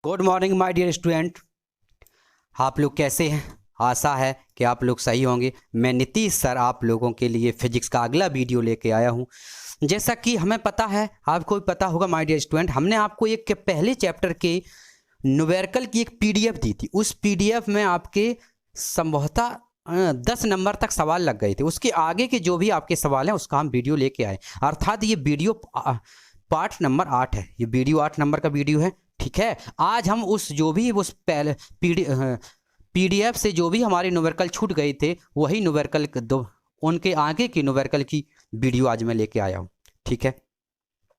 Good morning my dear student. आप लोग कैसे हैं? आशा है कि आप लोग सही होंगे। मैं नीतीश सर आप लोगों के लिए फिजिक्स का अगला वीडियो लेके आया हूं। जैसा कि हमें पता है, आपको भी पता होगा माय डियर स्टूडेंट, हमने आपको एक के पहले चैप्टर के न्यूमेरिकल की एक पीडीएफ दी थी। उस पीडीएफ में आपके संभवतः 10 नंबर तक सवाल लग गए थे। उसके आगे के जो भी आपके सवाल हैं उसका हम वीडियो लेके आए, अर्थात ये वीडियो पार्ट नंबर 8 है। ये वीडियो 8 नंबर का वीडियो है, ठीक है। आज हम उस जो भी उस पहले पीडीएफ से जो भी हमारे न्यूमेरिकल छूट गए थे वही न्यूमेरिकल दो उनके आगे की न्यूमेरिकल की वीडियो आज मैं लेके आया हूँ, ठीक है।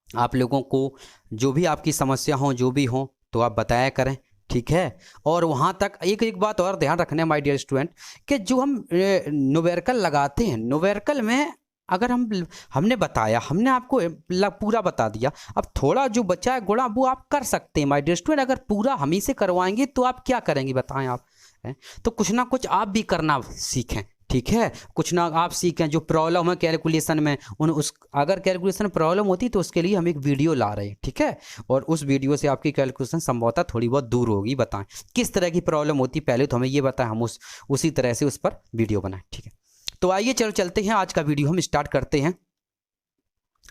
आप लोगों को जो भी आपकी समस्या हो, जो भी हो, तो आप बताया करें, ठीक है। और वहाँ तक एक बात और ध्यान रखना माय डियर स्टूडेंट, कि जो हम न्यूमेरिकल लगाते हैं, न्यूमेरिकल में अगर हमने बताया, हमने आपको पूरा बता दिया, अब थोड़ा जो बचा है गुणा वो आप कर सकते हैं माय डियर स्टूडेंट। अगर पूरा हम ही से करवाएंगे तो आप क्या करेंगे बताएं आप, है? तो कुछ ना कुछ आप भी करना सीखें, ठीक है। कुछ ना आप सीखें, जो प्रॉब्लम है कैलकुलेशन में अगर कैलकुलेशन प्रॉब्लम होती तो उसके लिए हम एक वीडियो ला रहे हैं, ठीक है। और उस वीडियो से आपकी कैलकुलेशन संभवतः थोड़ी बहुत दूर होगी। बताएं किस तरह की प्रॉब्लम होती, पहले तो हमें ये बताएं, हम उसी तरह से उस पर वीडियो बनाएं, ठीक है। तो आइए चलते हैं, आज का वीडियो हम स्टार्ट करते हैं।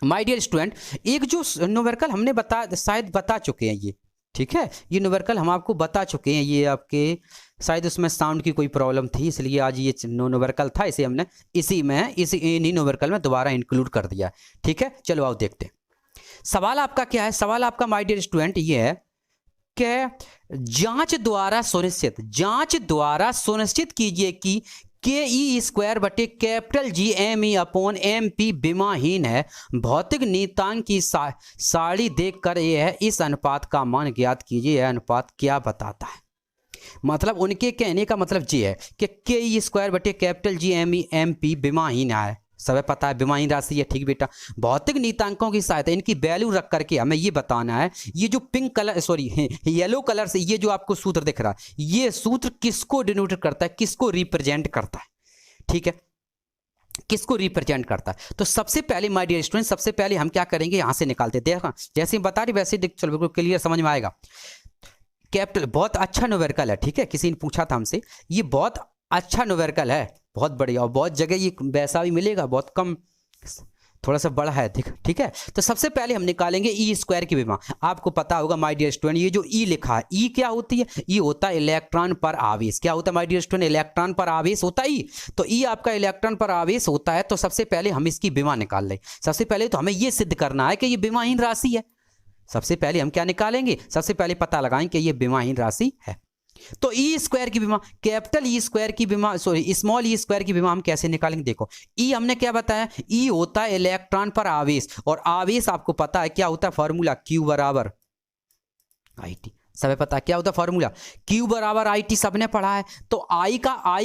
माय डियर स्टूडेंट, एक जो न्यूमेरिकल हमने शायद बता चुके हैं ये, ठीक है। ये न्यूमेरिकल हम आपको बता चुके हैं। ये आपके शायद उसमें साउंड की कोई प्रॉब्लम थी, इसलिए आज ये न्यूमेरिकल था, इसे हमने इन्हीं न्यूमेरिकल में दोबारा इंक्लूड कर दिया, ठीक है। चलो आओ देखते हैं। सवाल आपका क्या है? सवाल आपका माय डियर स्टूडेंट ये है कि जांच द्वारा सुनिश्चित कीजिए कि के ई स्क्वायर बटे capital G M e upon m p विमाहीन है। भौतिक नियतांक की सारणी देखकर यह इस अनुपात का मान ज्ञात कीजिए। यह अनुपात क्या बताता है? मतलब उनके कहने का मतलब ये है कि के ई स्क्वायर बटे कैपिटल जी एम पी विमाहीन है। सब पता है विमाहीन राशि है, ठीक बेटा। भौतिक नियतांकों की सहायता इनकी वैल्यू रख करके हमें ये बताना है, ये जो पिंक कलर येलो कलर से ये जो आपको सूत्र दिख रहा है, ये सूत्र किसको डिनोट करता है, किसको रिप्रेजेंट करता है, ठीक है, किसको रिप्रेजेंट करता है। तो सबसे पहले माय डियर स्टूडेंट, सबसे पहले हम क्या करेंगे, यहां से निकालते हैं। देखा जैसे बता रही वैसे चलो बिल्कुल क्लियर समझ में आएगा। कैपिटल बहुत अच्छा न्यूमेरिकल है, ठीक है। किसी ने पूछा था हमसे, ये बहुत अच्छा न्यूमेरिकल है, बहुत बढ़िया, और बहुत जगह ये वैसा भी मिलेगा, बहुत कम थोड़ा सा बड़ा है, ठीक है। तो सबसे पहले हम निकालेंगे ई स्क्वायर की विमा। आपको पता होगा माय डियर स्टूडेंट, ये जो ई लिखा है, ई क्या होती है? ई होता है इलेक्ट्रॉन पर आवेश। क्या होता है माय डियर स्टूडेंट? इलेक्ट्रॉन पर आवेश होता है ई। तो ई आपका इलेक्ट्रॉन पर आवेश होता है। तो सबसे पहले हम इसकी विमा निकाल लें। सबसे पहले तो हमें ये सिद्ध करना है कि ये विमाहीन राशि है। सबसे पहले हम क्या निकालेंगे? सबसे पहले पता लगाएं कि ये विमाहीन राशि है। तो ई स्क्वायर की विमा, कैपिटल ई स्क्वायर की विमा, सॉरी स्मॉल ई स्क्वायर की विमा हम कैसे निकालेंगे? देखो ई हमने क्या बताया, ई होता है इलेक्ट्रॉन पर आवेश, और आवेश आपको पता है क्या होता है, फॉर्मूला क्यू बराबर आई टी। सबे पता है क्या होता है फॉर्मूला, क्यू बराबर आई टी, सबने पढ़ा है। तो आई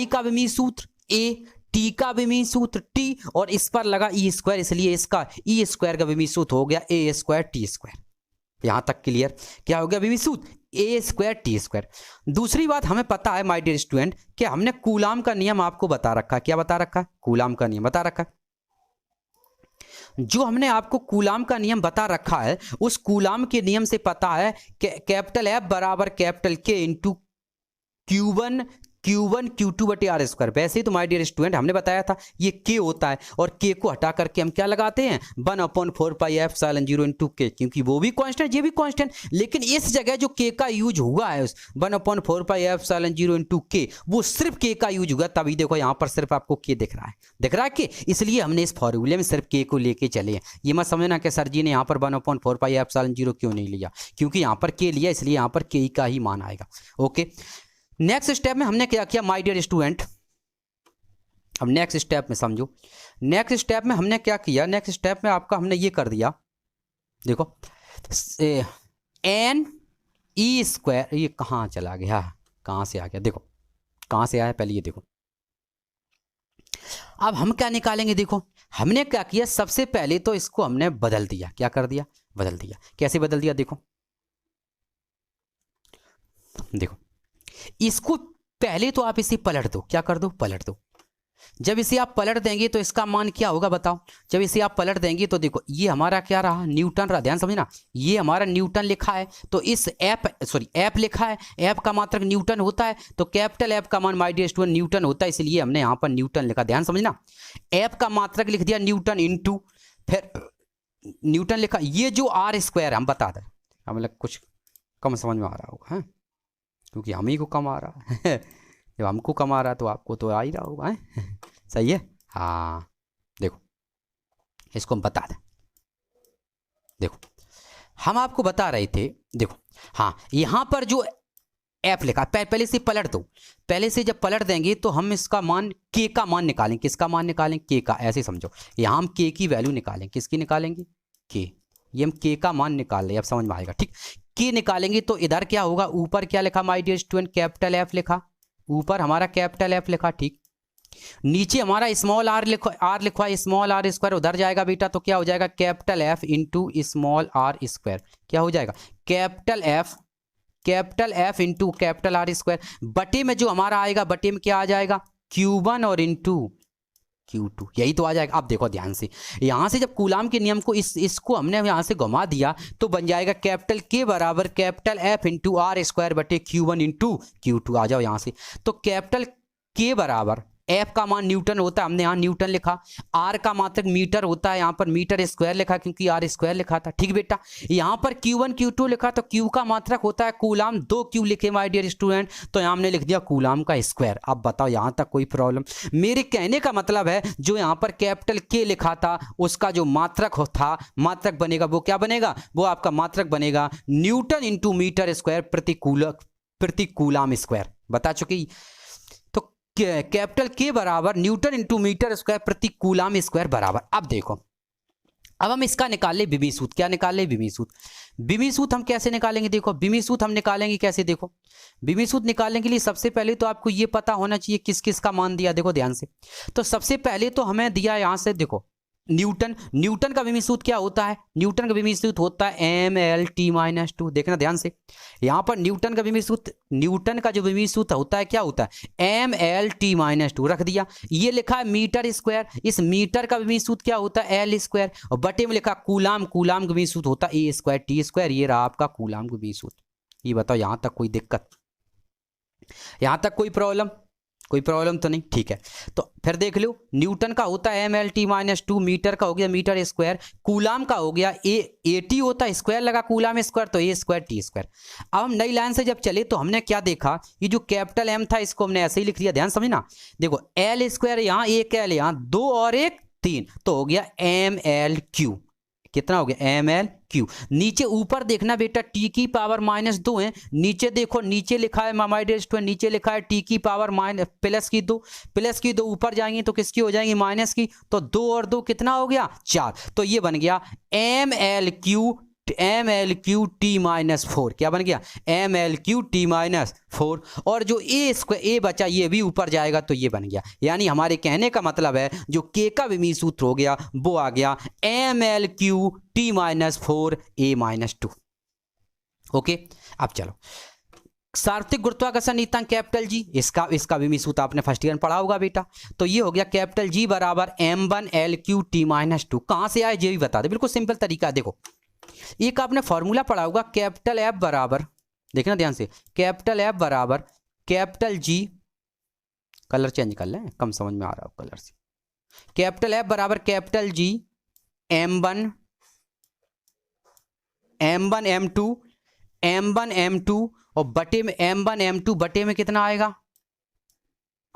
का विमीय सूत्र ए, टी का विमीय सूत्र टी, और इस पर लगा ई स्क्वायर, इसलिए इसका ई स्क्वायर का विमीय सूत्र हो गया ए स्क्वायर टी स्क्वायर। यहां तक क्लियर? क्या हो गया विमीय सूत्र? ए स्क्वायर टी स्क्वायर। दूसरी बात हमें पता है माय डियर स्टूडेंट कि हमने कूलाम का नियम आपको बता रखा है। क्या बता रखा है? कूलाम का नियम बता रखा है। जो हमने आपको कूलाम का नियम बता रखा है, उस कूलाम के नियम से पता है कि कैपिटल एफ बराबर कैपिटल के इंटू Q1 Q2 बटे आर स्क्वायर। वैसे तो माय डियर स्टूडेंट हमने बताया था ये K होता है, और K को हटा करके हम क्या लगाते हैं, 1/4πε0 इंटू के, क्योंकि वो भी कांस्टेंट ये भी कांस्टेंट। लेकिन इस जगह जो K का यूज हुआ है 1/4πε0 इंटू के, वो सिर्फ K का यूज हुआ। तभी देखो यहाँ पर सिर्फ आपको K दिख रहा है कि, इसलिए हमने इस फॉर्मूले में सिर्फ K को लेके चले हैं। ये मत समझना कि सर जी ने यहाँ पर 1/4πε0 क्यों नहीं लिया, क्योंकि यहाँ पर K लिया, इसलिए यहाँ पर K का ही मान आएगा। ओके, नेक्स्ट स्टेप में हमने क्या किया माय डियर स्टूडेंट, अब नेक्स्ट स्टेप में समझो। नेक्स्ट स्टेप में हमने क्या किया, नेक्स्ट स्टेप में आपका हमने ये कर दिया, देखो एन ई स्क्वायर, ये कहाँ चला गया, कहाँ से आ गया, देखो कहाँ से आया, पहले ये देखो। अब हम क्या निकालेंगे, देखो हमने क्या किया, सबसे पहले तो इसको हमने बदल दिया। क्या कर दिया? बदल दिया। कैसे बदल दिया? देखो इसको पहले तो आप इसे पलट दो। क्या कर दो? पलट दो। जब इसे आप पलट देंगे तो इसका मान क्या होगा बताओ। जब इसे आप पलट देंगे तो देखो ये हमारा क्या रहा, न्यूटन रहा। ध्यान समझना, ये हमारा न्यूटन लिखा है तो इस एफ लिखा है, एफ का मात्रक न्यूटन होता है तो कैपिटल एफ का मान माय डियर स्टूडेंट न्यूटन होता है, इसलिए हमने यहाँ पर न्यूटन लिखा। ध्यान समझना, एफ का मात्रक लिख दिया न्यूटन इनटू, फिर न्यूटन लिखा। ये जो आर स्क्वायर हम बता दें, मतलब कुछ कम समझ में आ रहा होगा है, क्योंकि हम ही को कम आ रहा है जब हमको कम आ रहा है तो आपको तो आ ही रहा होगा है सही है। हाँ देखो इसको हम बता दें, देखो हम आपको बता रहे थे, देखो हाँ यहाँ पर जो एफ लिखा पहले से पलट दो, पहले से जब पलट देंगे तो हम इसका मान के का मान निकालेंगे। किसका मान निकालेंगे, के का। ऐसे समझो यहाँ हम के की वैल्यू निकालेंगे, किसकी निकालेंगे, के। ये हम के का मान निकाल रहे हैं, अब समझ में आएगा ठीक। के निकालेंगे तो इधर क्या होगा, ऊपर क्या लिखा my dear student, capital F लिखा, ऊपर हमारा कैपिटल एफ लिखा ठीक। नीचे हमारा स्मॉल आर लिखा, स्मॉल आर स्क्वायर उधर जाएगा बेटा तो क्या हो जाएगा, capital F into small R square. क्या हो जाएगा, capital F into capital R square. बटे में जो हमारा आएगा, बटे में क्या आ जाएगा, Q1 और इंटू Q2, यही तो आ जाएगा। अब देखो ध्यान से, यहां से जब कूलाम के नियम को इसको हमने यहां से घुमा दिया तो बन जाएगा कैपिटल के बराबर capital F into R square बटे Q1 इंटू Q2। आ जाओ यहां से, तो कैपिटल के बराबर एफ का मान न्यूटन होता है, हमने यहाँ न्यूटन लिखा। आर का मात्रक मीटर होता है, यहाँ पर मीटर स्क्वायर लिखा क्योंकि आर स्क्वायर लिखा था ठीक बेटा। यहाँ पर Q1 Q2 लिखा तो Q का मात्रक होता है कूलाम, 2 Q लिखे माय डियर स्टूडेंट, तो यहाँ हमने लिख दिया कूलाम का स्क्वायर। अब बताओ यहाँ तक कोई प्रॉब्लम। मेरे कहने का मतलब है जो यहाँ पर कैपिटल के लिखा था उसका जो मात्रक था, मात्रक बनेगा वो क्या बनेगा, वो आपका मात्रक बनेगा न्यूटन इंटू मीटर स्क्वायर प्रति कूलाम स्क्वायर। बता चुकी, कैपिटल के बराबर न्यूटन इंटू मीटर स्क्वायर प्रति कूलाम स्क्वायर बराबर। अब देखो, अब हम इसका निकाले विमी सूत्र। क्या निकाले, विमी सूत्र। विमी सूत्र हम कैसे निकालेंगे, देखो विमी सूत्र हम निकालेंगे कैसे, देखो विमी सूत्र निकालने के लिए सबसे पहले तो आपको ये पता होना चाहिए किस किस का मान दिया। देखो ध्यान से, तो सबसे पहले तो हमें दिया यहां से, देखो न्यूटन का विमी सूत्र क्या होता है, न्यूटन का विमी सूत्र होता है mL/t-2। देखना ध्यान से, यहाँ पर न्यूटन का विमी सूत्र, न्यूटन का जो विमी सूत्र होता है क्या होता है, mL/t-2 रख दिया। ये लिखा है मीटर स्क्वायर, इस मीटर का विमी सूत्र क्या होता है L स्क्वायर, और बटे में लिखा कूलाम का विमी सूत्र होता है A स्क्वायर T स्क्वायर। ये रहा आपका कूलाम का विमी सूत्र। ये बताओ यहाँ तक कोई दिक्कत, यहाँ तक कोई प्रॉब्लम, कोई प्रॉब्लम तो नहीं, ठीक है। तो फिर देख लो, न्यूटन का होता है mL/t-2, मीटर का हो गया मीटर स्क्वायर, कूलाम का हो गया AT होता है, स्क्वायर लगा कूलाम स्क्वायर तो A स्क्वायर T स्क्वायर। अब हम नई लाइन से जब चले तो हमने क्या देखा, ये जो कैपिटल M था इसको हमने ऐसे ही लिख लिया। ध्यान समझना, देखो L स्क्वायर यहाँ, एक L यहाँ, 2 और 1 3, तो हो गया mL/Q। कितना हो गया, mL/Q। नीचे ऊपर देखना बेटा, t की पावर -2 है, नीचे देखो नीचे लिखा है माय डियर स्टूडेंट, नीचे लिखा है t की पावर प्लस की 2 ऊपर जाएंगी तो किसकी हो जाएंगी, माइनस की, तो 2 और 2 कितना हो गया, 4। तो ये बन गया mL/T-4। क्या बन गया, mL/T-4। और जो ए बचा ये भी ऊपर जाएगा तो ये बन गया। यानी हमारे कहने का मतलब है जो के का विमी सूत्र हो गया वो आ गया mL/T-4 A-2। ओके, अब चलो सार्वत्रिक गुरुत्वाकर्षण नीतांक कैपिटल जी, इसका विमी सूत्र आपने फर्स्ट ईयर में पढ़ा होगा बेटा। तो ये हो गया कैपिटल जी बराबर m1L/T-2। कहां से आए ये भी बता दे, बिल्कुल सिंपल तरीका। देखो एक आपने फॉर्मूला पढ़ा होगा, कैपिटल एफ बराबर, देखना ध्यान से, कैपिटल एफ बराबर कैपिटल जी, कलर चेंज कर लें कम समझ में आ रहा हो कलर से, कैपिटल एफ बराबर कैपिटल जी m1 m2 और बटे में m1 m2 बटे में कितना आएगा,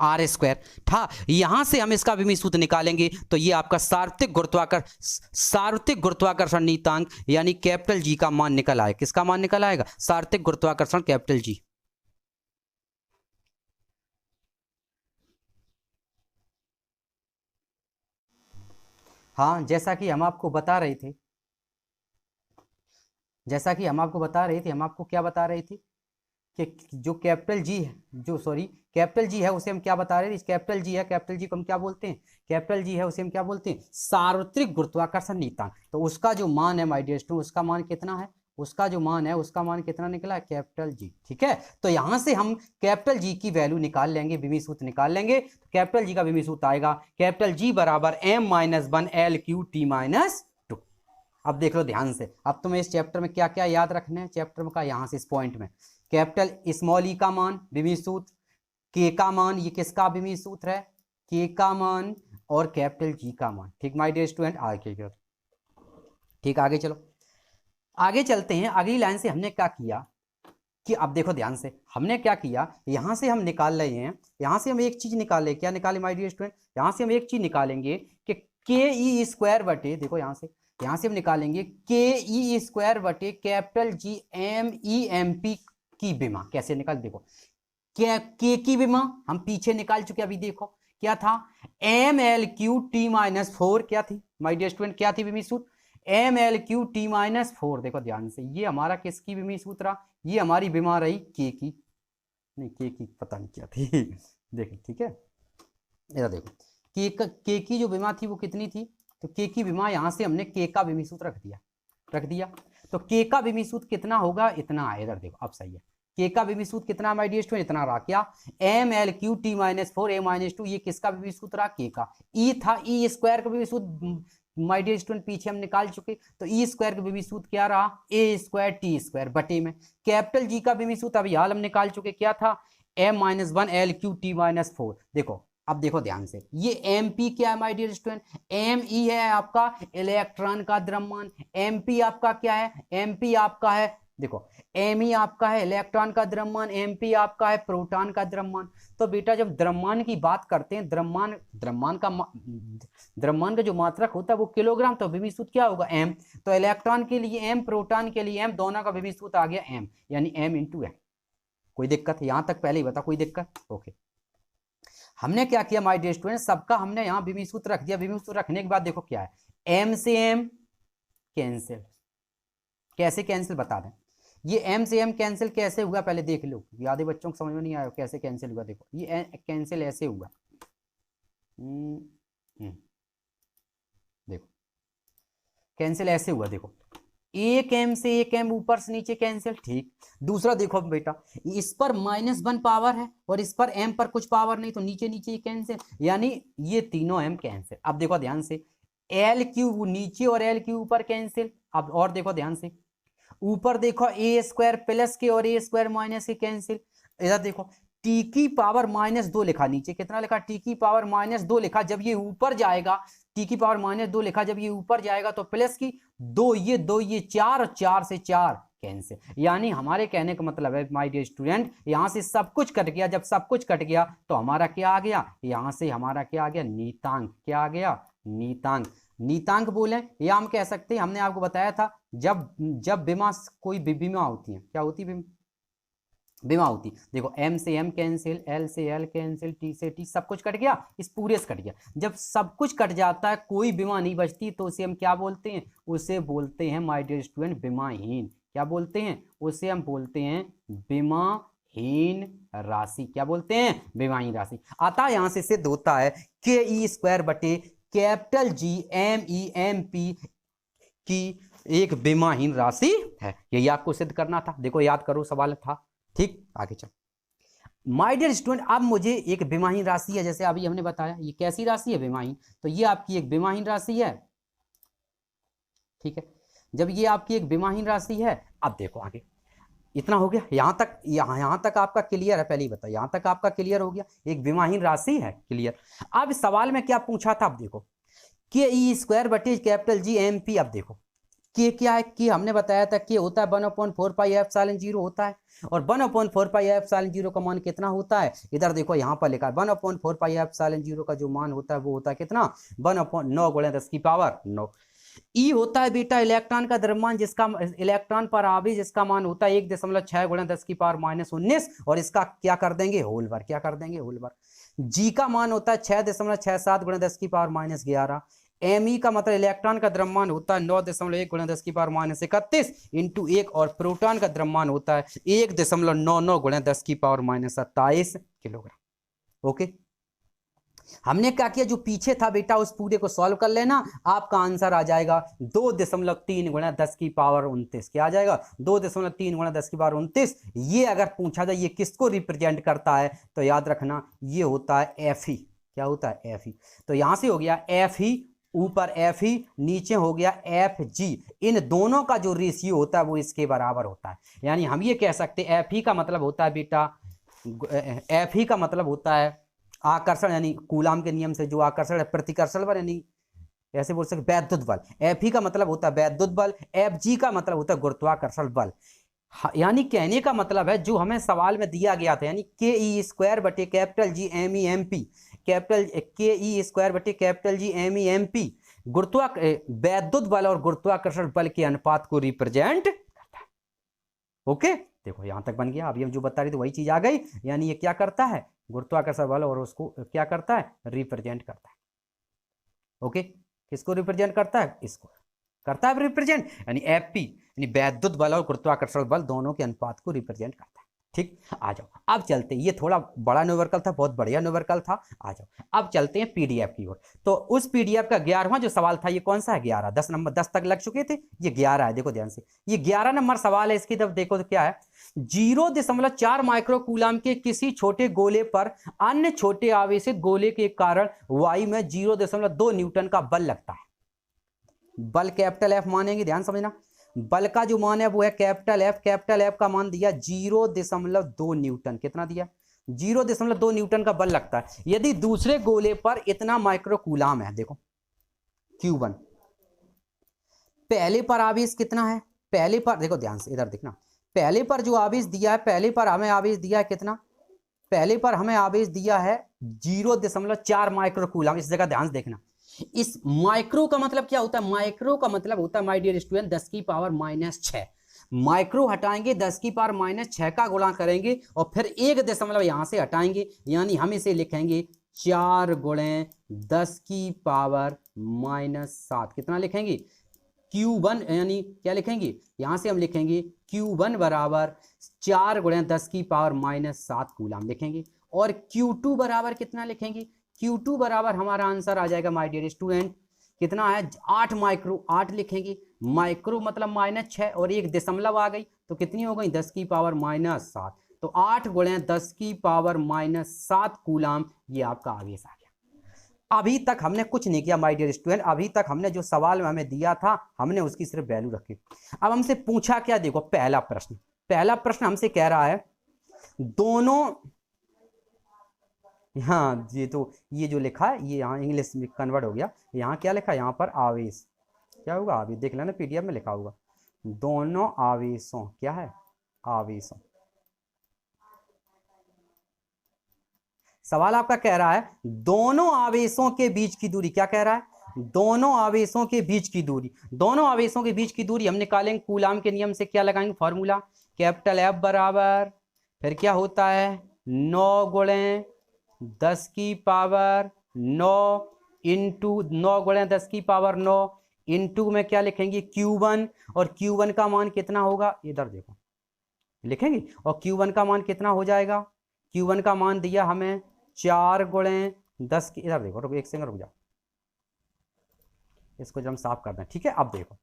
आर स्क्वायर था। यहां से हम इसका विमी सूत्र निकालेंगे तो ये आपका सार्वत्रिक गुरुत्वाकर्षण नीतांक यानी कैपिटल जी का मान निकल आएगा। किसका मान निकल आएगा, सार्वत्रिक गुरुत्वाकर्षण कैपिटल जी। हाँ जैसा कि हम आपको बता रहे थे, हम आपको क्या बता रहे थे कि जो कैपिटल जी है, कैपिटल जी है उसे हम क्या बता रहे थे, कैपिटल जी को हम क्या बोलते हैं, कैपिटल जी है उसे हम क्या बोलते हैं, सार्वत्रिक गुरुत्वाकर्षण नीतांक। तो उसका जो मान है माय डियर स्टूडेंट, उसका मान कितना है, उसका जो मान है उसका मान कितना निकला, कैपिटल जी। ठीक है, तो यहां से हम कैपिटल जी की वैल्यू निकाल लेंगे, विमी सूत्र निकाल लेंगे। तो कैपिटल जी का विमी सूत्र आएगा कैपिटल जी बराबर m-1 L-Q-T-2। अब देख लो ध्यान से, अब तुम्हें इस चैप्टर में क्या क्या याद रखना है, चैप्टर का यहां से इस पॉइंट में कैपिटल स्मॉल ई का मान विमी सूत्र, के का मान, ये किसका विमी सूत्र है, के का मान, और कैपिटल जी का मान। ठीक माय डियर स्टूडेंट, आगे ठीक आगे चलो, आगे चलते हैं। अगली लाइन से हमने क्या किया कि अब देखो ध्यान से, हमने क्या किया, यहां से हम निकाल रहे हैं, यहां से हम एक चीज निकाले, क्या निकाले माय डियर स्टूडेंट, यहां से हम एक चीज निकालेंगे कि के ई स्क्वायर बटे, देखो यहां से हम निकालेंगे के ई स्क्वायर बटे capital G M E M P की विमा। कैसे निकाल, देखो के की विमा हम पीछे निकाल चुके, अभी देखो क्या था, M L Q T minus 4 क्या थी माय डियर स्टूडेंट, क्या थी विमी सूत्र, M L Q T minus 4। देखो ध्यान से, ये हमारा किसकी विमी सूत्र, ये हमारी विमा रही के की, नहीं के की पता नहीं क्या थी देखो ठीक है, इधर देखो के की जो विमा थी वो कितनी थी, तो के की विमा यहां से हमने के का विमी सूत्र रख दिया। तो के का विमी सूत्र कितना होगा, इतना है, इधर देखो अब सही है, के का विमी सूत्र कितना माय डियर स्टूडेंट, इतना रहा, क्या M L Q T minus 4 A minus 2, ये किसका विमी सूत्र रहा, के का। ई था, ई स्क्वायर का विमी सूत्र माय डियर स्टूडेंट पीछे हम निकाल चुके, तो ई स्क्वायर का विमी सूत्र क्या रहा, ए स्क्वायर टी स्क्वायर बटे में कैपिटल जी का विमी सूत्र अभी हाल हम निकाल चुके, क्या था m-1 L-Q-T-4। देखो अब देखो ध्यान से, ये एम पी क्या है my dear student, M E है आपका इलेक्ट्रॉन का द्रव्यमान, एम पी आपका क्या है, एम पी आपका है, देखो एम ई आपका है इलेक्ट्रॉन का द्रव्यमान, एम पी आपका है प्रोटॉन का द्रव्यमान। तो बेटा जब द्रव्यमान की बात करते हैं, द्रव्यमान का जो मात्रक होता है वो किलोग्राम, तो विमी सूत्र क्या होगा, एम। तो इलेक्ट्रॉन के लिए एम, प्रोटॉन के लिए एम, दोनों का विमी सूत्र आ गया एम, यानी एम इंटू एम। कोई दिक्कत है, यहां तक पहले ही बता, कोई दिक्कत, ओके। हमने क्या किया माय डियर स्टूडेंट, सबका हमने यहाँ विमी सूत्र रख दिया। विमी सूत्र रखने के बाद देखो क्या है, एम से एम कैंसिल, कैसे कैंसिल बता दें, ये एम से एम कैंसिल कैसे हुआ पहले देख लो, यादें बच्चों को समझ में नहीं आया कैसे कैंसिल हुआ, देखो ये कैंसिल ऐसे हुआ, देखो कैंसिल ऐसे हुआ, देखो एक एम से एक एम ऊपर से नीचे कैंसिल, ठीक। दूसरा देखो बेटा, इस पर -1 पावर है और इस पर एम पर कुछ पावर नहीं, तो नीचे नीचे कैंसिल, यानी ये तीनों एम कैंसिल। अब देखो ध्यान से, एल क्यू नीचे और एल क्यू ऊपर कैंसिल। अब और देखो ध्यान से, ऊपर देखो ए स्क्वायर प्लस के और ए स्क्वायर माइनस के कैंसिल। इधर देखो टी की पावर -2 लिखा, नीचे कितना लिखा, टी की पावर -2 लिखा, जब ये ऊपर जाएगा, टी की पावर -2 लिखा, जब ये ऊपर जाएगा तो प्लस की 2 ये 4 और 4 से 4 कैंसिल। यानी हमारे कहने का मतलब है माय डियर स्टूडेंट, यहां से सब कुछ कट गया, जब सब कुछ कट गया तो हमारा क्या आ गया, यहां से हमारा क्या आ गया, नीतांक। क्या आ गया, नीतांक। नीतांक बोले या हम कह सकते हैं, हमने आपको बताया था जब विमा, कोई विमा होती है, क्या होती है विमा होती, देखो एम से एम कैंसिल, एल से एल कैंसिल, टी से टी, सब कुछ कट गया, इस पूरे से कट गया। जब सब कुछ कट जाता है, कोई विमा नहीं बचती, तो उसे हम क्या बोलते हैं, उसे बोलते हैं माय डियर स्टूडेंट विमाहीन। क्या बोलते हैं, उसे हम बोलते हैं विमाहीन राशि। क्या बोलते हैं, विमाहीन राशि। अतः यहां से सिद्ध होता है के ई स्क्वायर बटे capital G M E M P की एक विमाहीन राशि है। यही आपको सिद्ध करना था, देखो याद करो, सवाल था, ठीक। आगे चल माय डियर स्टूडेंट, अब मुझे एक विमाहीन राशि है, जैसे अभी हमने बताया, ये कैसी राशि है, विमाहीन। तो ये आपकी एक विमाहीन राशि है, ठीक है। जब ये आपकी एक विमाहीन राशि है, अब देखो आगे, इतना हो गया, यहां तक आपका क्लियर है, पहले ही बता, यहां तक आपका क्लियर हो गया, एक विमाहीन राशि है, क्लियर। अब सवाल में क्या पूछा था, अब देखो के ई स्क्वायर बटे कैपिटल जी एम पी। अब देखो के क्या है, कि हमने बताया था कि होता है 1/4 पाई एप्सिलॉन 0 होता है, और 1/4 पाई एप्सिलॉन 0 का मान कितना होता है, इधर देखो यहाँ पर लिखा है 1/4 पाई एप्सिलॉन 0 का जो मान होता है वो होता है कितना, 1/9 गुणा 10 की पावर 9। ई होता है बेटा इलेक्ट्रॉन का द्रव्यमान, जिसका इलेक्ट्रॉन पर आवेश, जिसका मान होता है 1.6 गुणा 10 की पावर -19, और इसका क्या कर देंगे, होल वर्ग। क्या कर देंगे, होल वर्ग। जी का मान होता है 6.67 गुणा 10 की पावर -11। एम ई का मतलब इलेक्ट्रॉन का द्रव्यमान होता है 9.1 गुणा 10 की पावर -31 इंटू 1, और प्रोटॉन का द्रव्यमान होता है 1.99 गुणा 10 की पावर -27 किलोग्राम। ओके, हमने क्या किया, जो पीछे था बेटा उस पूरे को सॉल्व कर लेना, आपका आंसर आ जाएगा 2.3 गुणा 10 की पावर 29। क्या आ जाएगा, 2.3 गुणा 10 की पावर 29। ये अगर पूछा जाए ये किसको रिप्रेजेंट करता है, तो याद रखना ये होता है एफ ही। क्या होता है, एफ ही। तो यहां से हो गया एफ ही, ऊपर एफ ही, नीचे हो गया एफ जी। इन दोनों का जो रेशियो होता है वो इसके बराबर होता है। यानी हम ये कह सकते हैं एफ ही का मतलब होता है बेटा, एफ ही का मतलब होता है आकर्षण, यानी कूलाम के नियम से जो आकर्षण है प्रतिकर्षण बल, यानी ऐसे बोल सकते वैद्युत बल। एफ ही का मतलब होता है वैद्युत बल, एफ जी का मतलब होता है गुरुत्वाकर्षण बल। यानी कहने का मतलब है जो हमें सवाल में दिया गया था, यानी के ई स्क्वायर बटे capital G M E M P, capital K ई स्क्वायर बटे capital G M E M P वैद्युत बल और गुरुत्वाकर्षण बल के अनुपात को रिप्रेजेंट करता है। ओके, देखो यहां तक बन गया। अभी हम जो बता रहे थे वही चीज आ गई। यानी ये क्या करता है, गुरुत्वाकर्षण बल और उसको क्या करता है, रिप्रेजेंट करता है। ओके, किसको रिप्रेजेंट करता है, इसको करता है रिप्रेजेंट, यानी एफपी यानी वैद्युत बल और गुरुत्वाकर्षण बल दोनों के अनुपात को रिप्रेजेंट करता है। ठीक, आ जाओ अब चलते हैं, ये थोड़ा बड़ा न्यूमेरिकल था, बहुत बढ़िया न्यूमेरिकल था। आ जाओ अब चलते हैं पीडीएफ की ओर। तो उस पीडीएफ का 11वां जो सवाल था, ये कौन सा है, 11। 10 नंबर 10 तक लग चुके थे, ये 11 है। देखो ध्यान से, ये 11 नंबर सवाल है। इसकी तरफ देखो तो क्या है, 0.4 माइक्रोकूलम के किसी छोटे गोले पर अन्य छोटे आवेशित गोले के कारण वायु में 0.2 न्यूटन का बल लगता है। बल कैपिटल एफ मानेंगे, ध्यान समझना। बल का जो मान है वो है कैपिटल एफ। कैपिटल एफ का मान दिया 0.2 न्यूटन। कितना दिया, 0.2 न्यूटन का बल लगता है यदि दूसरे गोले पर इतना माइक्रोकूलम है। देखो Q1, पहले पर आवेश कितना है, पहले पर देखो ध्यान से इधर देखना, पहले पर जो आवेश दिया है, पहले पर हमें आवेश दिया है कितना, पहले पर हमें आवेश दिया है 0.4 माइक्रोकूलम। इस जगह ध्यान से देखना, इस माइक्रो का मतलब क्या होता है, माइक्रो का मतलब होता है माय डियर स्टूडेंट 10 की पावर -6। माइक्रो हटाएंगे 10 की पावर -6 का गुणा करेंगे और फिर 1 दशमलव यहां से हटाएंगे, यानी हम इसे लिखेंगे 4 गुणे 10 की पावर -7। कितना लिखेंगे, Q1 यानी क्या लिखेंगे, यहां से हम लिखेंगे Q1 बराबर 4 गुणे 10 की पावर -7 कूलम लिखेंगे। और Q2 बराबर कितना लिखेंगे, Q2 बराबर हमारा आंसर आ जाएगा माय डियर स्टूडेंट कितना है, 8 माइक्रो, 8 लिखेंगे। माइक्रो मतलब -6 और 1 दशमलव आ गई तो कितनी हो गई, 10 की पावर -7। तो 8 गुणे 10 की पावर -7 कूलम ये आपका आवेश आ गया। अभी तक हमने कुछ नहीं किया माय डियर स्टूडेंट, अभी तक हमने जो सवाल में हमें दिया था हमने उसकी सिर्फ वैल्यू रखी। अब हमसे पूछा क्या, देखो पहला प्रश्न हमसे कह रहा है दोनों, हाँ ये तो ये जो लिखा है ये यहाँ इंग्लिश में कन्वर्ट हो गया। यहाँ क्या लिखा है, यहाँ पर आवेश, क्या होगा आवेश, देख लेना पीडीएफ में लिखा होगा दोनों आवेशों, क्या है आवेशों। सवाल आपका कह रहा है दोनों आवेशों के बीच की दूरी, क्या कह रहा है, दोनों आवेशों के बीच की दूरी। दोनों आवेशों के बीच की दूरी हम निकालेंगे कूलाम के नियम से, क्या लगाएंगे फॉर्मूला, कैपिटल एफ बराबर फिर क्या होता है 9 गुणे 10 की पावर 9 इंटू 9 गुणे 10 की पावर 9 इंटू में क्या लिखेंगे Q1, और Q1 का मान कितना होगा, इधर देखो लिखेंगे, और Q1 का मान कितना हो जाएगा, Q1 का मान दिया हमें 4 गुणे 10 की, इधर देखो रुको एक सेकंड रुक जाओ, इसको जब हम साफ कर दें, ठीक है। अब देखो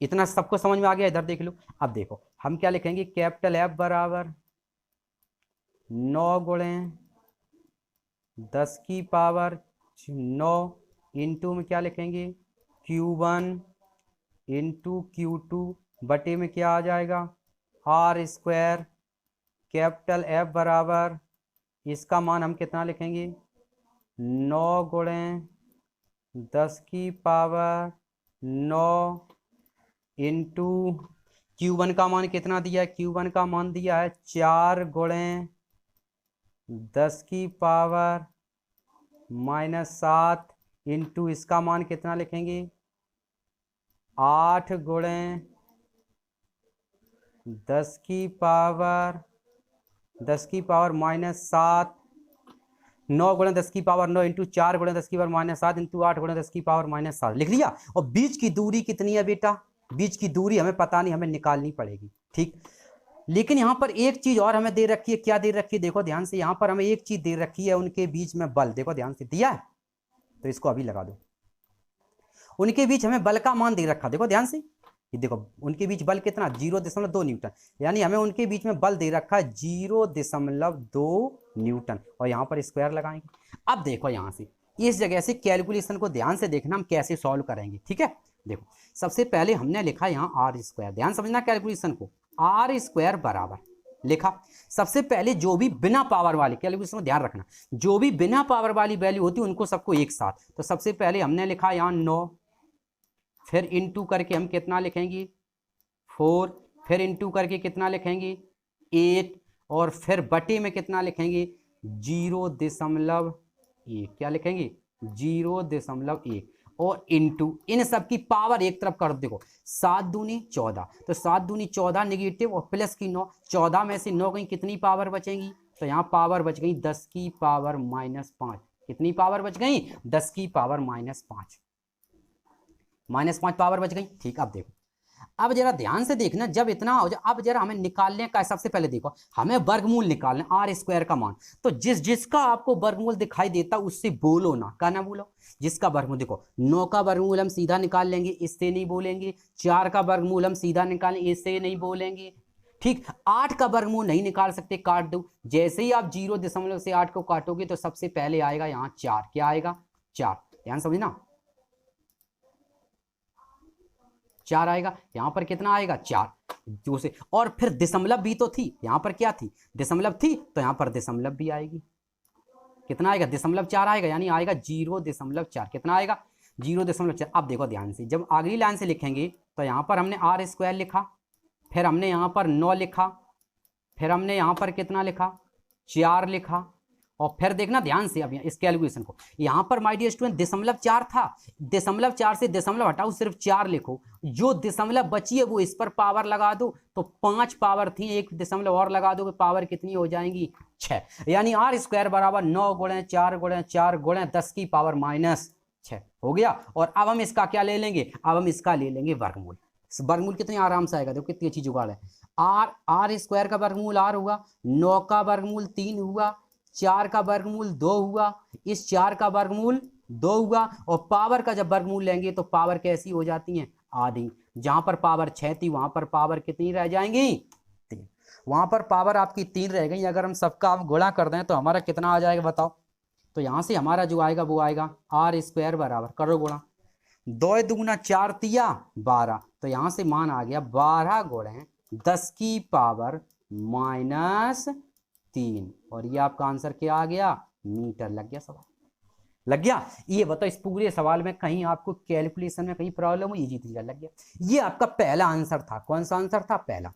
इतना सबको समझ में आ गया, इधर देख लो। अब देखो हम क्या लिखेंगे, कैपिटल एफ बराबर 9 गुणे 10 की पावर 9 इंटू में क्या लिखेंगे Q1 इंटू Q2 बटे में क्या आ जाएगा R स्क्वायर। कैपिटल एफ बराबर इसका मान हम कितना लिखेंगे 9 गुणे 10 की पावर 9 इंटू Q1 का मान कितना दिया है, Q1 का मान दिया है 4 गुणे 10 की पावर -7 इंटू इसका मान कितना लिखेंगे 8 गुणे 10 की पावर -7, 9 गुणे 10 की पावर 9 इंटू 4 गुणे 10 की पावर -7 इंटू 8 गुणे 10 की पावर -7 लिख लिया। और बीच की दूरी कितनी है बेटा, बीच की दूरी हमें पता नहीं, हमें निकालनी पड़ेगी, ठीक। लेकिन यहाँ पर एक चीज और हमें दे रखी है, क्या दे रखी है देखो ध्यान से, यहाँ पर हमें एक चीज दे रखी है, उनके बीच में बल, देखो ध्यान से दिया है, तो इसको अभी लगा दो। उनके बीच हमें बल का मान दे रखा, देखो ध्यान से, ये देखो उनके बीच बल कितना 0.2 न्यूटन, यानी हमें उनके बीच में बल दे रखा है 0.2 न्यूटन, और यहाँ पर स्क्वायर लगाएंगे। अब देखो यहाँ से इस जगह से कैलकुलेशन को ध्यान से देखना, हम कैसे सॉल्व करेंगे, ठीक है। देखो सबसे पहले हमने लिखा यहाँ आर स्क्वायर, ध्यान समझना कैलकुलेशन को, आर स्क्वायर बराबर लिखा। सबसे पहले जो भी बिना पावर वाली, कैलकुलेशन को ध्यान रखना, जो भी बिना पावर वाली वैल्यू होती है उनको सबको एक साथ, तो सबसे पहले हमने लिखा यहाँ 9, फिर इनटू करके हम कितना लिखेंगे 4, फिर इनटू करके कितना लिखेंगे 8, और फिर बटे में कितना लिखेंगे 0.1, क्या लिखेंगे 0.1, और इनटू इन सब की पावर एक तरफ कर, देखो 7 दूनी 14, तो 7 दूनी 14 नेगेटिव और प्लस की 9, 14 में से 9 गई, कितनी पावर बचेंगी, तो यहाँ पावर बच गई 10 की पावर -5, कितनी पावर बच गई 10 की पावर -5, -5 पावर बच गई। ठीक, अब देखो, अब जरा ध्यान से देखना, जब इतना हो जाए, अब जरा हमें निकालने का, सबसे पहले देखो हमें वर्गमूल निकालना, आर स्क्वायर का मान, तो जिसका आपको वर्गमूल दिखाई देता उससे बोलो ना, क्या ना बोलो, जिसका वर्गमूल, देखो 9 का वर्गमूल हम सीधा निकाल लेंगे, इससे नहीं बोलेंगे, 4 का वर्गमूल हम सीधा निकालेंगे, इससे नहीं बोलेंगे, ठीक, 8 का वर्गमूल नहीं निकाल सकते, काट दो, जैसे ही आप 0 से 8 को काटोगे तो सबसे पहले आएगा यहाँ 4, क्या आएगा 4, ध्यान समझना 4 आएगा, यहां पर कितना आएगा 4, जो से, और फिर दशमलव भी तो थी, यहां पर क्या थी दशमलव थी, तो यहां पर दशमलव भी आएगी, कितना आएगा 0.4 आएगा, यानी आएगा 0.4, कितना आएगा 0.4। अब देखो ध्यान से, जब अगली लाइन से लिखेंगे तो यहां पर हमने आर स्क्वायर लिखा, फिर हमने यहां पर 9 लिखा, फिर हमने यहां पर कितना लिखा 4 लिखा, और फिर देखना ध्यान से अब इस कैलकुलेशन को, यहां पर माय डियर स्टूडेंट 0.4 था, 0.4 से दशमलव हटाओ, सिर्फ 4 लिखो, जो दशमलव बची है वो इस पर पावर लगा दो, तो 5 पावर थी, एक दशमलव और लगा दो, पावर कितनी हो जाएंगी 6, यानी आर स्क्वायर बराबर 9 गुणे 4 गुणे 4 गुणे 10 की पावर -6 हो गया। और अब हम इसका क्या ले लेंगे, अब हम इसका ले लेंगे वर्गमूल, वर्गमूल कितनी आराम से आएगा, देखो कितनी अच्छी जुगाड़ है, आर स्क्वायर का वर्गमूल आर हुआ, 9 का वर्गमूल 3 हुआ, 4 का वर्गमूल 2 हुआ, इस 4 का वर्गमूल 2 हुआ, और पावर का जब वर्गमूल लेंगे तो पावर कैसी हो जाती है आधी, जहां पर पावर 6 थी वहां पर पावर कितनी रह जाएंगी 3, वहां पर पावर आपकी 3 रह गई। अगर हम सबका आप गुणा कर दें तो हमारा कितना आ जाएगा बताओ, तो यहां से हमारा जो आएगा वो आएगा आर स्क्वायर बराबर, करो गुणा, 2 दूना 4 तिया 12, तो यहां से मान आ गया 12 गुणे 10 की पावर -3, और ये आपका आंसर क्या आ गया मीटर। लग गया सवाल, लग गया। ये बताओ इस पूरे सवाल में कहीं आपको कैलकुलेशन में कहीं प्रॉब्लम हुई, जी लग गया। ये आपका पहला आंसर था, कौन सा आंसर था पहला।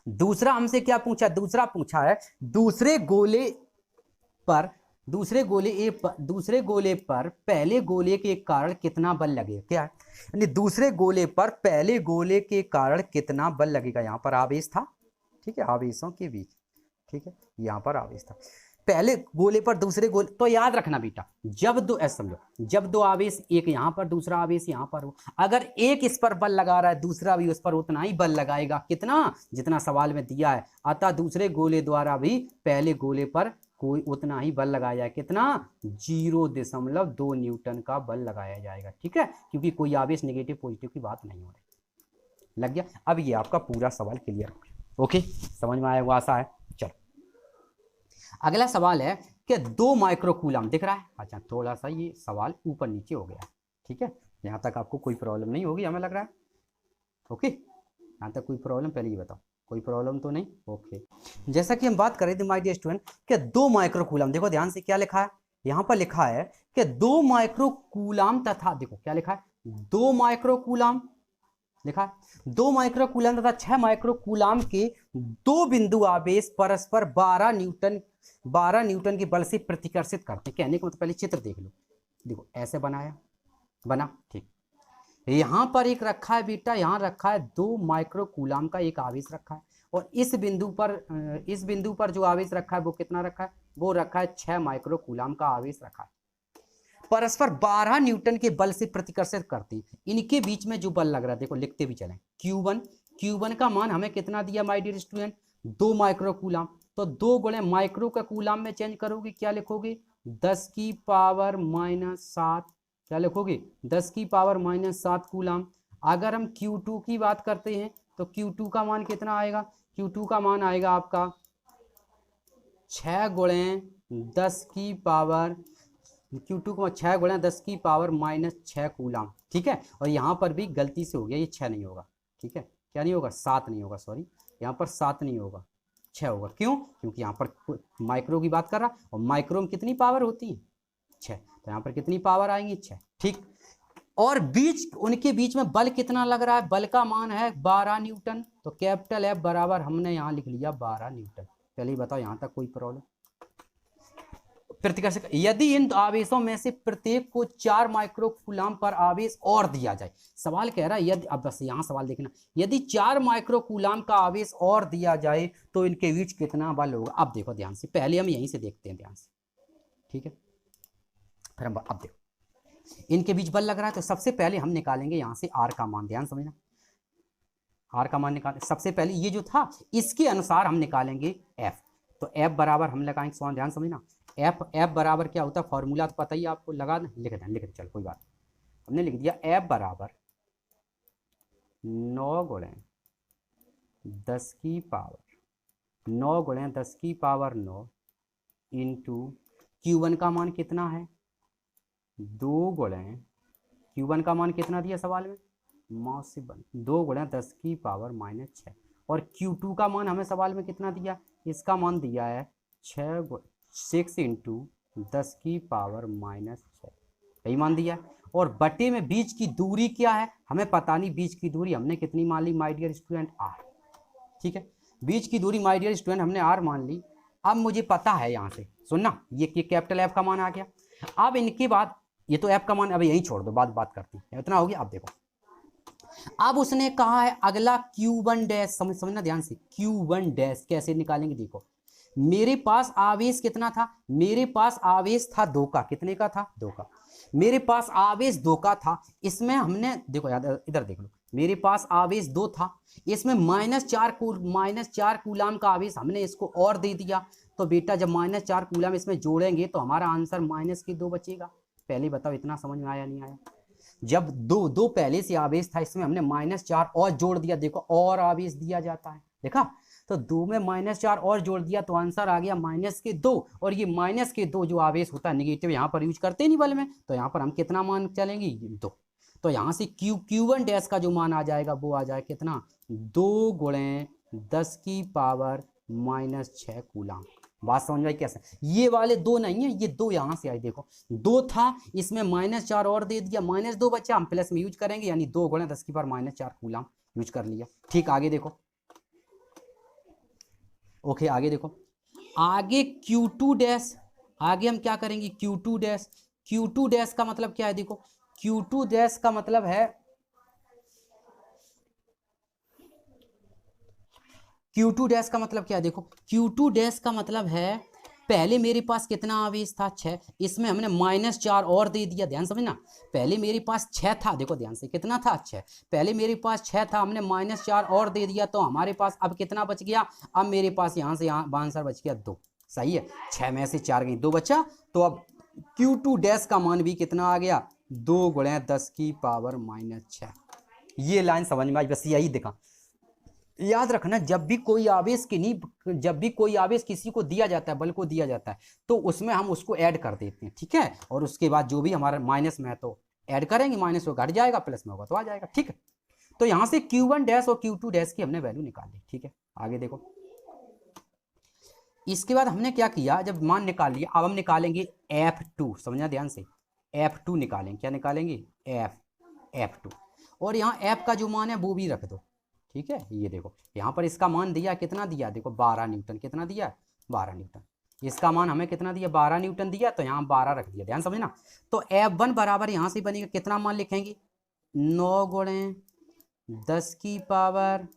दूसरा हमसे क्या पूछा, दूसरा पूछा है दूसरे गोले पर पहले गोले के कारण कितना बल लगेगा, क्या है यानी दूसरे गोले पर पहले गोले के कारण कितना बल लगेगा। यहाँ पर आवेश था, ठीक है, आवेशों के बीच, ठीक है, यहाँ पर आवेश था पहले गोले पर दूसरे गोले, तो याद रखना बेटा, जब दो ऐसा समझो, जब दो आवेश, एक यहाँ पर दूसरा आवेश यहाँ पर हो, अगर एक इस पर बल लगा रहा है दूसरा भी उस पर उतना ही बल लगाएगा, कितना, जितना सवाल में दिया है। अतः दूसरे गोले द्वारा भी पहले गोले पर कोई उतना ही बल लगाया जाए, कितना 0.2 न्यूटन का बल लगाया जाएगा, ठीक है, क्योंकि कोई आवेश नेगेटिव पॉजिटिव की बात नहीं हो रही। लग गया। अब ये आपका पूरा सवाल क्लियर हो गया, ओके, समझ में आया वो आशा है। चलो अगला सवाल है कि 2 माइक्रोकूलम दिख रहा है, अच्छा थोड़ा सा ये सवाल ऊपर नीचे हो गया, ठीक है, यहाँ तक आपको कोई प्रॉब्लम नहीं होगी हमें लग रहा है, ओके, यहाँ तक कोई प्रॉब्लम, पहले ये बताओ कोई प्रॉब्लम तो नहीं, ओके। जैसा कि हम बात कर रहे थे माय डियर स्टूडेंट कि 2 माइक्रोकूलम, देखो ध्यान से क्या लिखा है, यहाँ पर लिखा है कि 2 माइक्रोकूलम तथा, देखो क्या लिखा है 2 माइक्रोकूलम लिखा है, 2 माइक्रोकूलम तथा 6 माइक्रोकूलम के 2 बिंदु आवेश परस्पर 12 न्यूटन के बल से प्रतिकर्षित करते हैं। कहने का मतलब पहले चित्र देख लो, देखो ऐसे बना ठीक, यहां पर एक रखा है बेटा, यहां रखा है 2 माइक्रोकूलम का एक आवेश रखा है, और इस बिंदु पर जो आवेश रखा है वो कितना रखा है, वो रखा है 6 माइक्रोकूलम का आवेश रखा है, परस्पर 12 न्यूटन के बल से प्रतिकर्षित करती, इनके बीच में जो बल लग रहा है देखो लिखते भी चलें, Q1 Q1 का मान हमें कितना दिया my dear student, 2 micro coulomb. तो 2 गुणे माइक्रो का कूलाम में चेंज करोगे, क्या लिखोगे, 10 की पावर -7, क्या लिखोगे, 10 की पावर -7 कूलाम। अगर हम Q2 की बात करते हैं तो Q2 का मान कितना आएगा, Q2 का मान आएगा आपका 6 गुणे 10 की पावर, Q2 को 6 गुणे 10 की पावर -6 कूलाम, ठीक है। और यहाँ पर भी गलती से हो गया, ये 6 नहीं होगा, ठीक है, क्या नहीं होगा, 7 नहीं होगा, सॉरी, यहाँ पर 7 नहीं होगा, 6 होगा। क्यों, क्योंकि यहाँ पर माइक्रो की बात कर रहा, और माइक्रो में कितनी पावर होती है, 6, तो यहाँ पर कितनी पावर आएंगी, 6, ठीक। और बीच उनके बीच में बल कितना लग रहा है, बल का मान है 12 न्यूटन। तो कैपिटल F बराबर हमने यहाँ लिख लिया 12 न्यूटन। पहले बताओ यहाँ तक कोई प्रॉब्लम, प्रतिकर्षक, यदि इन आवेशों में से प्रत्येक को 4 माइक्रो कूलाम पर आवेश और दिया जाए, सवाल कह रहा है यदि, अब बस यहाँ सवाल देखना, यदि 4 माइक्रो कूलाम का आवेश और दिया जाए तो इनके बीच कितना बल होगा। अब देखो ध्यान से, पहले हम यहीं से देखते हैं ध्यान से, ठीक है, फिर हम अब देखो इनके बीच बल लग रहा है। तो सबसे पहले हम निकालेंगे यहाँ से R का मान, ध्यान समझना, R का मान निकाल, सबसे पहले ये जो था इसके अनुसार हम निकालेंगे F। तो F बराबर हम लगाएंगे, सवाल ध्यान समझना, F बराबर क्या होता है, फॉर्मूला तो पता ही आपको, लगा दें, लिख दें, चल कोई बात, हमने लिख दिया F बराबर 9 गुणे 10 की पावर 9 गुणे 10 की पावर 9 इंटू Q1 का मान कितना है, 2 गुणे, Q1 का मान कितना दिया सवाल में, मास 2 गुणे 10 की पावर -6, और Q2 का मान हमें सवाल में कितना दिया, इसका मान दिया है 6 इंटू 10 की पावर -6, यही मान दिया। और बटे में बीच की दूरी क्या है, हमें पता नहीं, बीच की दूरी हमने कितनी मान ली माय डियर स्टूडेंट, R, ठीक है, बीच की दूरी माय डियर स्टूडेंट हमने R मान ली। अब मुझे पता है यहाँ से सुनना, ये कैपिटल F का मान आ गया। अब इनके बाद ये तो F का मान अब यहीं छोड़ दो, बात करती है, इतना हो गया। अब देखो, अब उसने कहा है अगला Q1 डैश, समझना ध्यान से, Q1 डैश कैसे निकालेंगे, देखो मेरे पास आवेश कितना था, मेरे पास आवेश था 2 का, कितने का था, 2 का, मेरे पास आवेश 2 का था, इसमें हमने देखो याद, इधर देख लो, मेरे पास आवेश 2 था, इसमें -4 कूलाम का आवेश हमने इसको और दे दिया। तो बेटा जब -4 कूलाम इसमें जोड़ेंगे तो हमारा आंसर -2 बचेगा। पहले बताओ इतना समझ में आया नहीं आया, जब दो पहले से आवेश था, इसमें हमने -4 और जोड़ दिया, देखो और आवेश दिया जाता है, देखा, तो 2 में -4 और जोड़ दिया तो आंसर आ गया -2। और ये -2 जो आवेश होता है निगेटिव, यहाँ पर यूज करते नहीं बल में, तो यहाँ पर हम कितना मान चलेंगे, 2। तो यहाँ से Q1 डैश का जो मान आ जाएगा वो आ जाएगा कितना, 2 गुणे 10 की पावर -6 कूलाम। बात समझ में आई कैसे, ये वाले 2 नहीं है, ये 2 यहाँ से आए, देखो 2 था, इसमें -4 और दे दिया, -2 बचा, हम प्लस में यूज करेंगे, यानी 2 गुणे 10 की पावर -4 कूलाम यूज कर लिया, ठीक। आगे देखो, ओके आगे देखो, आगे Q2 डैश, आगे हम क्या करेंगे, Q2 डैश, Q2 डैश का मतलब क्या है, देखो Q2 डैश का मतलब है, Q2 डैश का मतलब क्या है, देखो Q2 डैश का मतलब है, पहले मेरे पास कितना आवेश था, 6, इसमें हमने -4 और दे दिया, ध्यान समझना, पहले मेरे पास 6 था, देखो ध्यान से, कितना था, 6, पहले मेरे पास 6 था, हमने -4 और दे दिया, तो हमारे पास अब कितना बच गया, अब मेरे पास यहाँ से यहाँ आंसर बच गया 2, सही है, 6 में से 4 गई, 2 बचा। तो अब Q2 डैश का मान भी कितना आ गया, 2 गुणे 10 की पावर -6। ये लाइन समझ में आई, बस यही दिखा, याद रखना, जब भी कोई आवेश किसी को दिया जाता है, बल को दिया जाता है, तो उसमें हम उसको ऐड कर देते हैं, ठीक है, और उसके बाद जो भी हमारा माइनस में है तो ऐड करेंगे, माइनस में घट जाएगा, प्लस में होगा तो आ जाएगा, ठीक है। तो यहाँ से Q1 डैश और Q2 डैश की हमने वैल्यू निकाल ली, ठीक है। आगे देखो, इसके बाद हमने क्या किया, जब मान निकाल लिया, अब हम निकालेंगे F2, समझना ध्यान से, F2 निकालेंगे, क्या निकालेंगे, F2, और यहाँ F का जो मान है वो भी रख दो, ठीक है। ये देखो यहाँ पर इसका मान दिया, कितना दिया, देखो 12 न्यूटन, कितना दिया, 12 न्यूटन, इसका मान हमें कितना दिया, 12 न्यूटन दिया, तो यहाँ 12 रख दिया, ध्यान समझना। तो F1 बराबर यहाँ से बनेगा, कितना मान लिखेंगे, 9 गुणे 10 की पावर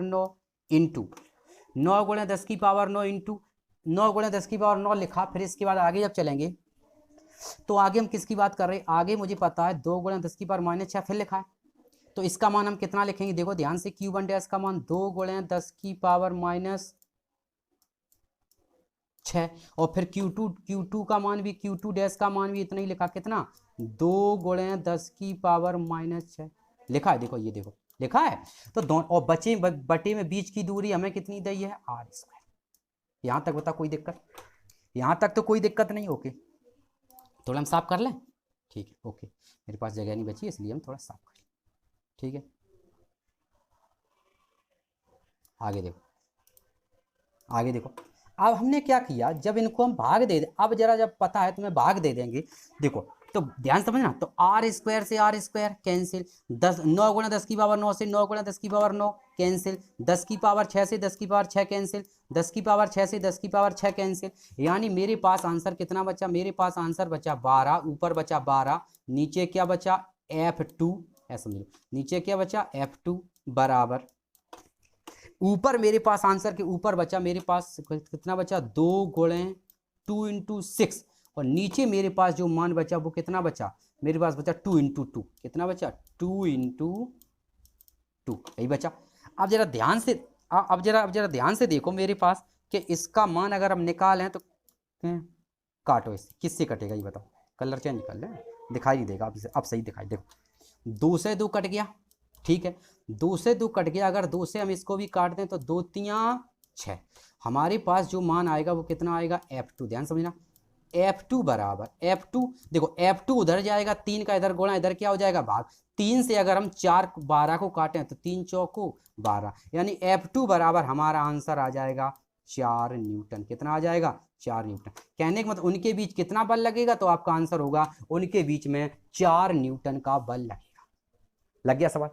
9 इंटू 9 गुणे 10 की पावर 9 इंटू 9 गुणे 10 की पावर 9 लिखा। फिर इसके बाद आगे जब चलेंगे तो आगे हम किसकी बात कर रहे हैं, आगे मुझे पता है 2 गुणे 10 की पावर -6 फिर लिखा है, तो इसका मान हम कितना लिखेंगे, देखो ध्यान से, Q1 डैश का मान 2 गुणे 10 की पावर माइनस 6, और फिर Q2 का मान भी, Q2 डैश का मान भी इतना ही लिखा, कितना, 2 गुणे 10 की पावर माइनस 6 लिखा है। देखो ये देखो लिखा है। तो दोनों, और बटे में बीच की दूरी हमें कितनी दी है, r²। यहाँ तक बता कोई दिक्कत, यहाँ तक तो कोई दिक्कत नहीं। ओके, थोड़ा हम साफ कर लें, ठीक है। ओके, मेरे पास जगह नहीं बची इसलिए हम थोड़ा साफ कर लें, ठीक है। आगे देखो, आगे देखो, अब हमने क्या किया, जब इनको हम भाग दे, अब जरा जब पता है तुम्हें भाग दे देंगे, देखो तो ध्यान समझना, तो r² से r² कैंसिल, 9 गुणा 10 की पावर 9 से 9 गुणा 10 की पावर 9 कैंसिल, 10 की पावर 6 से 10 की पावर 6 कैंसिल, 10 की पावर 6 से 10 की पावर 6 कैंसिल, यानी मेरे पास आंसर कितना बचा, मेरे पास आंसर बचा 12, ऊपर बचा 12, नीचे क्या बचा, F2, ऐसा समझो, नीचे क्या बचा, F2 बराबर, ऊपर मेरे पास आंसर के ऊपर बचा मेरे पास कितना बचा, 2 गुणे 2 × 6, और नीचे मेरे पास जो मान बचा वो कितना बचा, मेरे पास बचा 2 × 2, कितना बचा, 2 × 2, यही बचा। अब जरा ध्यान से, अब जरा ध्यान से देखो मेरे पास कि इसका मान अगर हम निकालें तो काटो इसे, किससे कटेगा ये बताओ, कलर चेंज कर लें, दिखाई नहीं देगा अब सही दिखाई, देखो 2 से 2 कट गया, ठीक है, 2 से 2 कट गया, अगर 2 से हम इसको भी काट दें तो 2 × 6, हमारे पास जो मान आएगा वो कितना आएगा, F2, ध्यान समझना, F2 बराबर, F2 देखो, F2 उधर जाएगा, 3 का इधर गुणा, इधर क्या हो जाएगा भाग, 3 से अगर हम 4 12 को काटें तो 3 चौको 12, यानी F2 बराबर हमारा आंसर आ जाएगा 4 न्यूटन, कितना आ जाएगा, 4 न्यूटन। कहने का मतलब उनके बीच कितना बल लगेगा, तो आपका आंसर होगा उनके बीच में 4 न्यूटन का बल लगेगा। लग गया सवाल,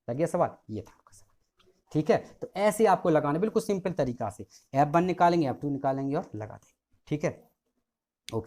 लग गया सवाल, ये था आपका सवाल, ठीक है। तो ऐसे आपको लगाना, बिल्कुल सिंपल तरीका से, F1 निकालेंगे, F2 निकालेंगे और लगा देंगे, ठीक है। ओके।